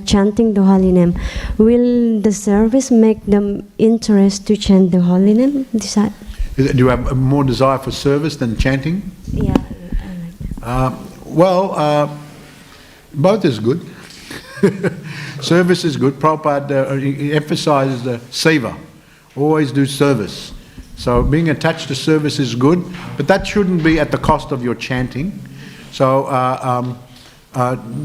chanting the holy name, will the service make them interest to chant the holy name? Do you have more desire for service than chanting? Yeah. Both is good. Service is good. Prabhupada emphasizes the seva. Always do service. So being attached to service is good, but that shouldn't be at the cost of your chanting. So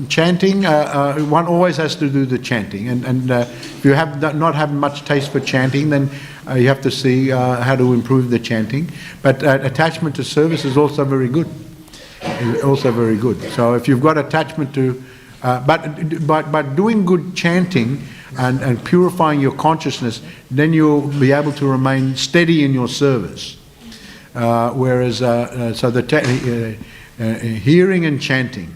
chanting, one always has to do the chanting, and if you not have much taste for chanting, then you have to see how to improve the chanting. But attachment to service is also very good. Also very good. So if you've got attachment to, but doing good chanting and purifying your consciousness, then you'll be able to remain steady in your service. Whereas, so the hearing and chanting.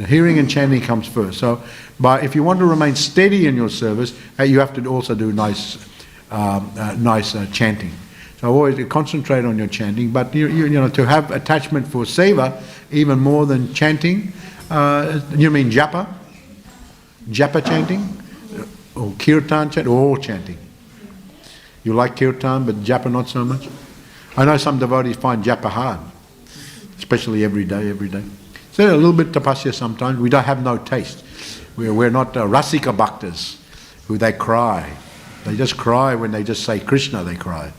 Hearing and chanting comes first. So, if you want to remain steady in your service, you have to also do nice chanting. So always concentrate on your chanting. But to have attachment for seva even more than chanting, You mean japa? Japa chanting? Or kirtan chanting? All chanting. You like kirtan, but japa not so much? I know some devotees find japa hard, especially every day. So a little bit tapasya sometimes. We don't have no taste. We're not rasika bhaktas, who they cry. They just cry when they just say Krishna, they cry.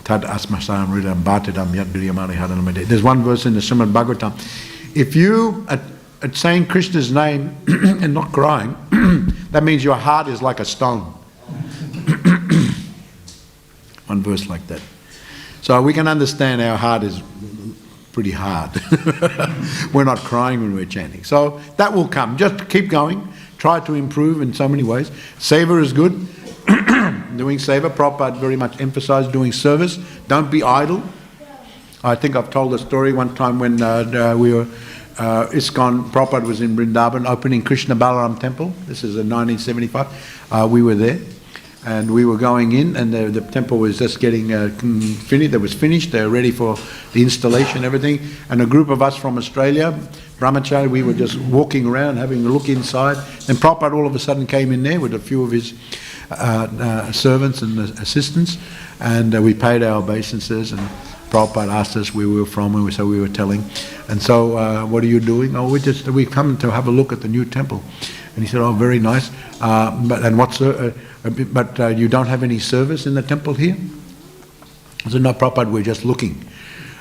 Tad asmasam ridam bhatidam yadriyamani hadanamade. There's one verse in the Śrīmad Bhāgavatam. If you are saying Krishna's name and not crying, that means your heart is like a stone. One verse like that. So we can understand our heart is pretty hard. We're not crying when we're chanting. So that will come. Just keep going. Try to improve in so many ways. Seva is good. Doing seva. Prabhupada very much emphasized doing service. Don't be idle. I think I've told a story one time when we were ISKCON, Prabhupada was in Vrindavan opening Krishna Balaram temple. This is in 1975. We were there. And we were going in, and the temple was just getting finished. It was finished. They were ready for the installation, everything. And a group of us from Australia, Brahmachari, we were just walking around, having a look inside. And Prabhupada all of a sudden came in there with a few of his servants and assistants, and we paid our obeisances. And Prabhupada asked us where we were from, and so we were telling. And so, what are you doing? Oh, we come to have a look at the new temple. And he said, oh, very nice. But you don't have any service in the temple here? I said, no, Prabhupada, we're just looking.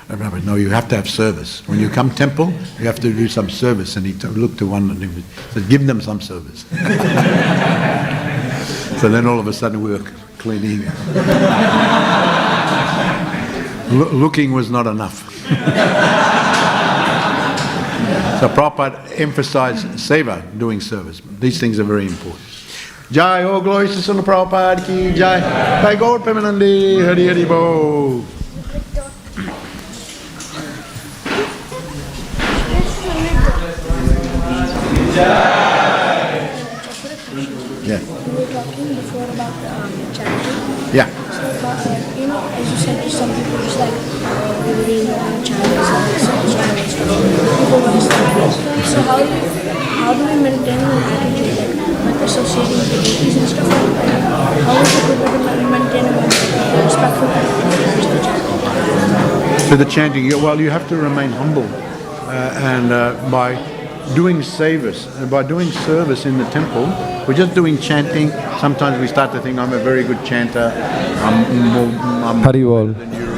Prabhupada, no, you have to have service. When you come temple, you have to do some service. And he looked to one and he said, give them some service. So then all of a sudden we were cleaning. Looking was not enough. So Prabhupada emphasized seva, doing service. These things are very important. Jai, oh glory to Srila Prabhupada ki Jai. Jai Gaur Premanandi, Hari Hari Bo. Yeah. We were talking before about chanting. Yeah. So, as you said, some people just like reading chants and so how do we maintain an attitude like associating with devotees and stuff like that? How is it good to maintain a respectful attitude to the chanting? To the chanting, well, you have to remain humble, and by doing service in the temple, we're just doing chanting. Sometimes we start to think I'm a very good chanter, I'm Haribol.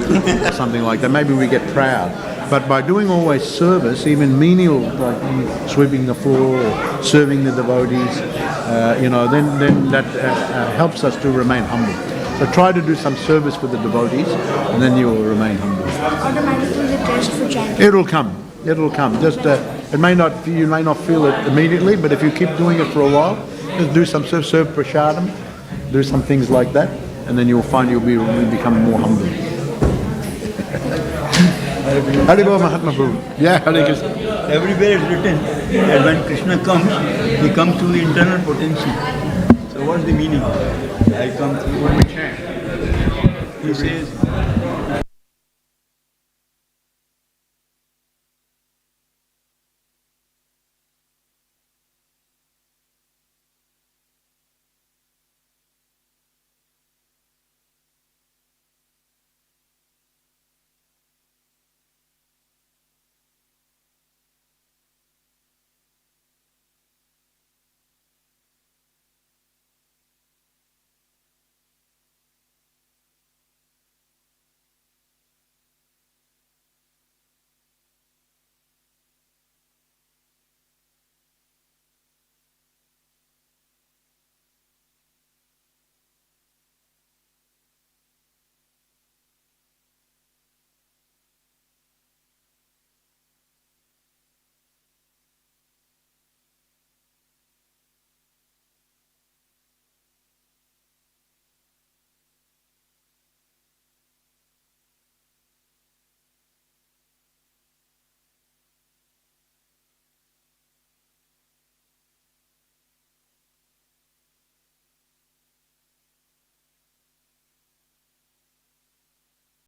or something like that. Maybe we get proud. But by doing always service, even menial, like sweeping the floor or serving the devotees, then that helps us to remain humble. So try to do some service for the devotees, and then you will remain humble. Automatically the taste for chanting. It'll come. Just you may not feel it immediately, but if you keep doing it for a while, just do some serve prasadam, do some things like that, and then you'll find you'll become more humble. Haribol Mahatma Prabhu. Yeah, Hare Krishna. Everywhere it's written that when Krishna comes, he comes through the internal potency. So what's the meaning? I come through. He says,